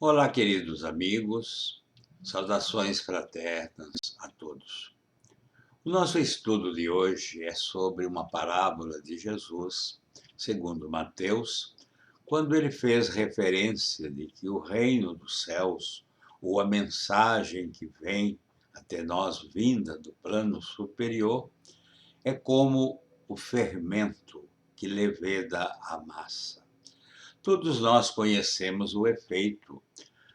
Olá, queridos amigos, saudações fraternas a todos. O nosso estudo de hoje é sobre uma parábola de Jesus, segundo Mateus, quando ele fez referência de que o reino dos céus, ou a mensagem que vem até nós vinda do plano superior, é como o fermento que leveda a massa. Todos nós conhecemos o efeito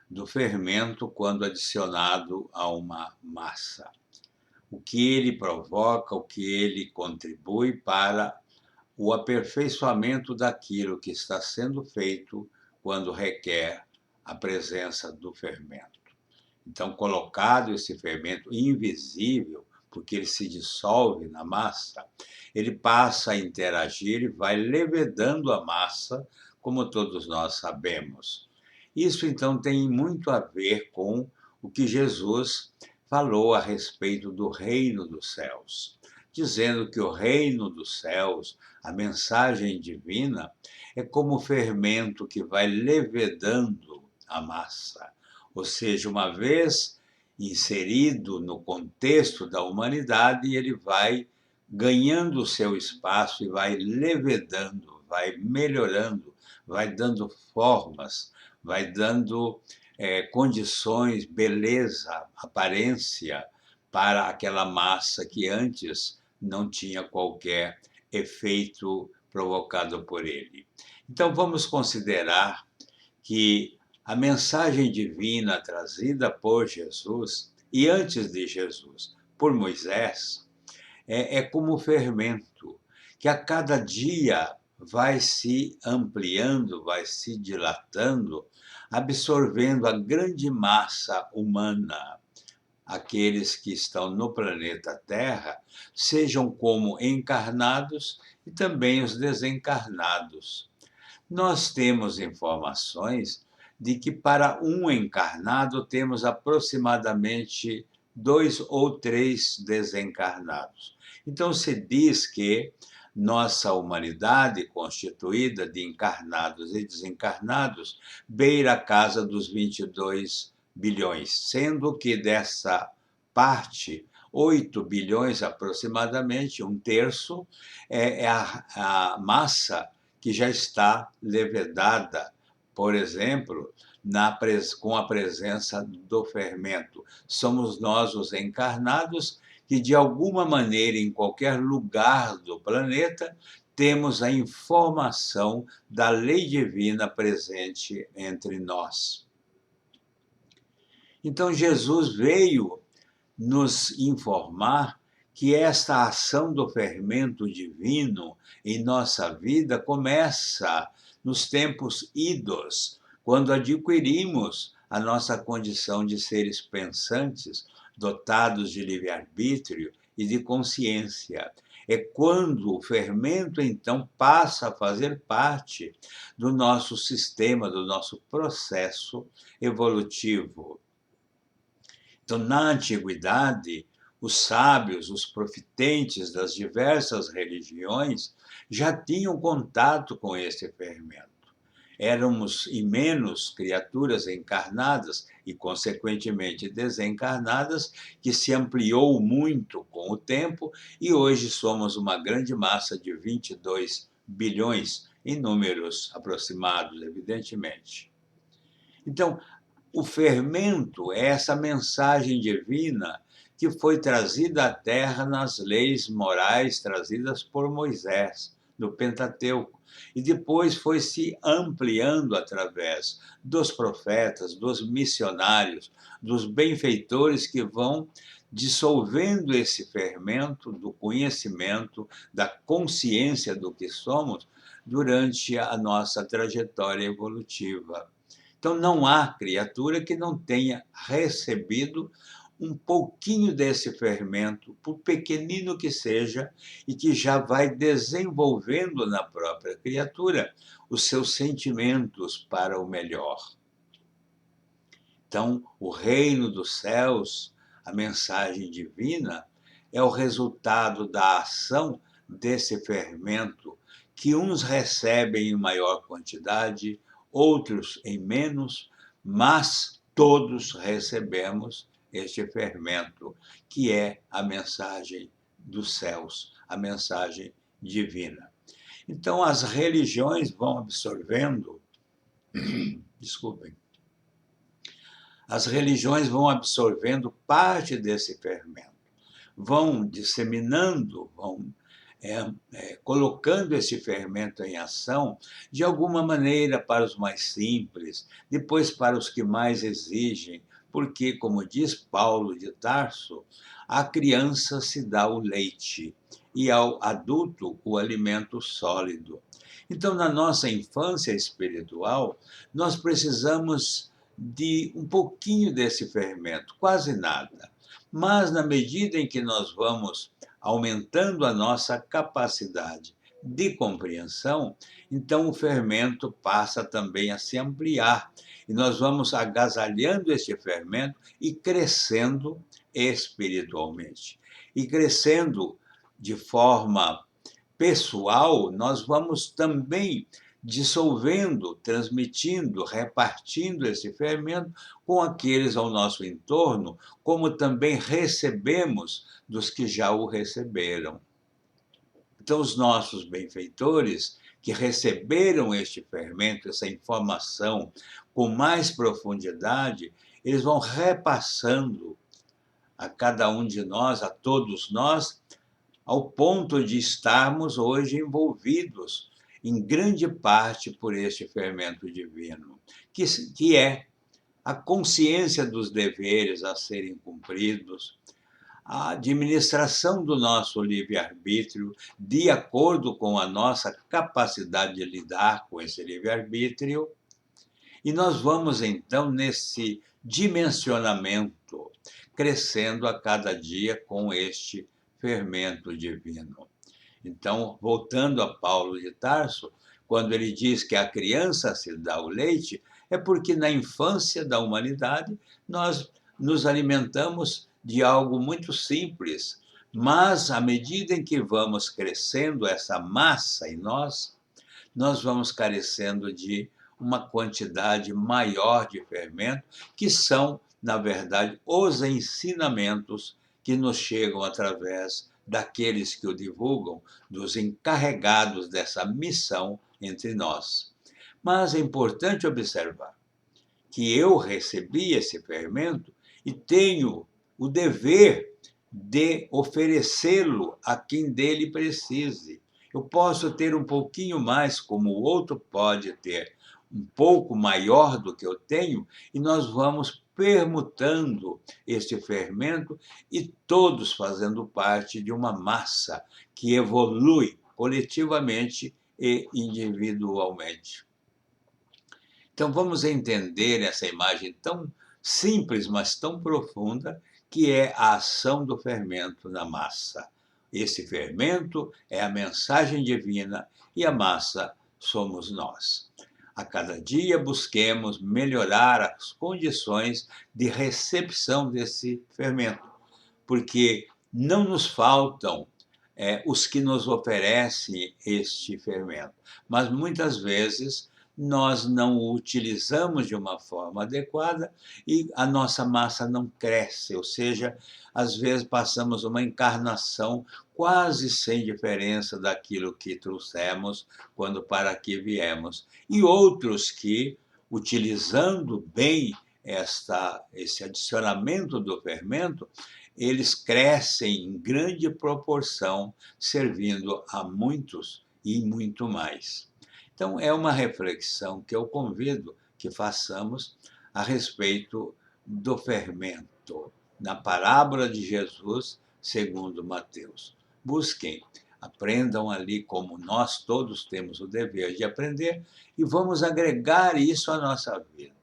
do fermento quando adicionado a uma massa. O que ele provoca, o que ele contribui para o aperfeiçoamento daquilo que está sendo feito quando requer a presença do fermento. Então, colocado esse fermento invisível, porque ele se dissolve na massa, ele passa a interagir e vai levedando a massa, como todos nós sabemos. Isso, então, tem muito a ver com o que Jesus falou a respeito do reino dos céus, dizendo que o reino dos céus, a mensagem divina, é como o fermento que vai levedando a massa. Ou seja, uma vez inserido no contexto da humanidade, ele vai ganhando o seu espaço e vai levedando, vai melhorando, vai dando formas, vai dando condições, beleza, aparência para aquela massa que antes não tinha qualquer efeito provocado por ele. Então vamos considerar que a mensagem divina trazida por Jesus e antes de Jesus por Moisés é como o fermento que a cada dia vai se ampliando, vai se dilatando, absorvendo a grande massa humana. Aqueles que estão no planeta Terra, sejam como encarnados e também os desencarnados. Nós temos informações de que para um encarnado temos aproximadamente 2 ou 3 desencarnados. Então se diz que nossa humanidade, constituída de encarnados e desencarnados, beira a casa dos 22 bilhões, sendo que dessa parte, 8 bilhões aproximadamente, um terço, é a massa que já está levedada, por exemplo, com a presença do fermento. Somos nós, os encarnados, que de alguma maneira, em qualquer lugar do planeta, temos a informação da lei divina presente entre nós. Então, Jesus veio nos informar que esta ação do fermento divino em nossa vida começa nos tempos idos, quando adquirimos a nossa condição de seres pensantes, dotados de livre-arbítrio e de consciência. É quando o fermento, então, passa a fazer parte do nosso sistema, do nosso processo evolutivo. Então, na antiguidade, os sábios, os profitentes das diversas religiões já tinham contato com esse fermento. Éramos menos criaturas encarnadas e, consequentemente, desencarnadas, que se ampliou muito com o tempo e hoje somos uma grande massa de 22 bilhões, em números aproximados, evidentemente. Então, o fermento é essa mensagem divina que foi trazida à Terra nas leis morais trazidas por Moisés, no Pentateuco, e depois foi se ampliando através dos profetas, dos missionários, dos benfeitores que vão dissolvendo esse fermento do conhecimento, da consciência do que somos durante a nossa trajetória evolutiva. Então, não há criatura que não tenha recebido um pouquinho desse fermento, por pequenino que seja, e que já vai desenvolvendo na própria criatura os seus sentimentos para o melhor. Então, o reino dos céus, a mensagem divina, é o resultado da ação desse fermento, que uns recebem em maior quantidade, outros em menos, mas todos recebemos este fermento, que é a mensagem dos céus, a mensagem divina. Então, as religiões vão absorvendo, desculpem, as religiões vão absorvendo parte desse fermento, vão disseminando, vão colocando esse fermento em ação de alguma maneira para os mais simples, depois para os que mais exigem, porque, como diz Paulo de Tarso, à criança se dá o leite e ao adulto o alimento sólido. Então, na nossa infância espiritual, nós precisamos de um pouquinho desse fermento, quase nada. Mas, na medida em que nós vamos aumentando a nossa capacidade de compreensão, então o fermento passa também a se ampliar. E nós vamos agasalhando este fermento e crescendo espiritualmente. E crescendo de forma pessoal, nós vamos também dissolvendo, transmitindo, repartindo esse fermento com aqueles ao nosso entorno, como também recebemos dos que já o receberam. Então, os nossos benfeitores, que receberam este fermento, essa informação com mais profundidade, eles vão repassando a cada um de nós, a todos nós, ao ponto de estarmos hoje envolvidos em grande parte por este fermento divino, que é a consciência dos deveres a serem cumpridos, a administração do nosso livre-arbítrio de acordo com a nossa capacidade de lidar com esse livre-arbítrio. E nós vamos, então, nesse dimensionamento, crescendo a cada dia com este fermento divino. Então, voltando a Paulo de Tarso, quando ele diz que a criança se dá o leite, é porque na infância da humanidade nós nos alimentamos de algo muito simples, mas à medida em que vamos crescendo essa massa em nós vamos carecendo de uma quantidade maior de fermento, que são, na verdade, os ensinamentos que nos chegam através daqueles que o divulgam, dos encarregados dessa missão entre nós. Mas é importante observar que eu recebi esse fermento e tenho o dever de oferecê-lo a quem dele precise. Eu posso ter um pouquinho mais, como o outro pode ter um pouco maior do que eu tenho, e nós vamos permutando este fermento e todos fazendo parte de uma massa que evolui coletivamente e individualmente. Então, vamos entender essa imagem tão simples, mas tão profunda, que é a ação do fermento na massa. Esse fermento é a mensagem divina e a massa somos nós. A cada dia busquemos melhorar as condições de recepção desse fermento, porque não nos faltam os que nos oferecem este fermento, mas muitas vezes nós não o utilizamos de uma forma adequada e a nossa massa não cresce, ou seja, às vezes passamos uma encarnação quase sem diferença daquilo que trouxemos quando para aqui viemos. E outros que, utilizando bem esse adicionamento do fermento, eles crescem em grande proporção, servindo a muitos e muito mais. Então, é uma reflexão que eu convido que façamos a respeito do fermento, na parábola de Jesus, segundo Mateus. Busquem, aprendam ali como nós todos temos o dever de aprender e vamos agregar isso à nossa vida.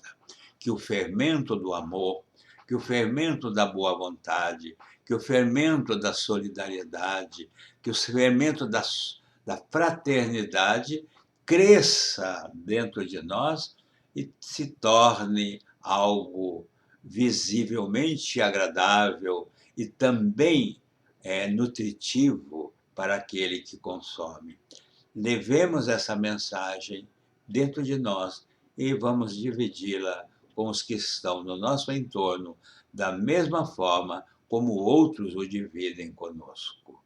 Que o fermento do amor, que o fermento da boa vontade, que o fermento da solidariedade, que o fermento da fraternidade cresça dentro de nós e se torne algo visivelmente agradável e também nutritivo para aquele que consome. Levemos essa mensagem dentro de nós e vamos dividi-la com os que estão no nosso entorno, da mesma forma como outros o dividem conosco.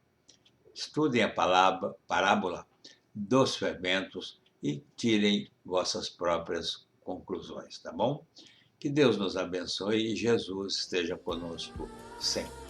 Estudem a parábola dos fermentos e tirem vossas próprias conclusões, tá bom? Que Deus nos abençoe e Jesus esteja conosco sempre.